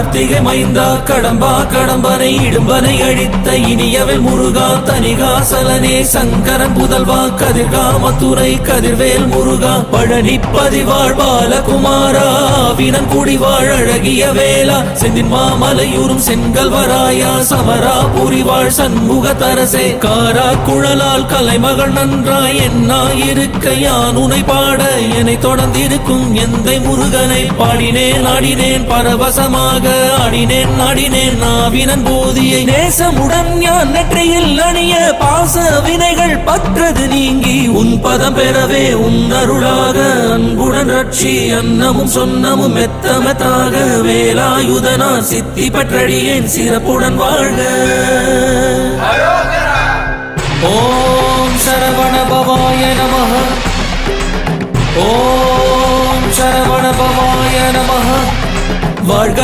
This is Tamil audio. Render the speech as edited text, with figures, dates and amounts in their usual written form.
கார்த்திகை மைந்தா கடம்பா கடம்பனை இடும்பனை அழித்த இனியவள் முருகா தனிகாசலனே சங்கரன் புதல்வா கதிர்காமத்துறை கதிர்வேல் முருகா பழனி பதிவாழ் பாலகுமாரா வினன் குடிவாழ் அழகிய வேளா செந்தின் மாமலையூரும் செங்கல்வராயா சமரா புரிவாழ் சண்முக தரசே காரா குழலால் கலைமகள் நன்றாய் என்னாயிருக்க யான் உனை பாட என்னை தொடர்ந்திருக்கும் எந்தை முருகனை பாடினேன் ஆடினேன் பரவசமாக ஆடினேன் ஆடினேன் நாவினன் போதியை நேசமுடன் யான் நெற்றியில் அணிய பாச வினைகள் பற்றது நீங்கி உன் பதம் பெறவே உன் அருளாக அன்புடன் ரட்சி அன்னமும் சொன்னமும் மெத்தமெத்தாக வேலாயுதனா சித்தி பற்றடியேன் சிறப்புடன் வாழ்க. ஓம் சரவண பவாய நமஹ. ஓம் சரவண பவாய நமஹ. வாழ்க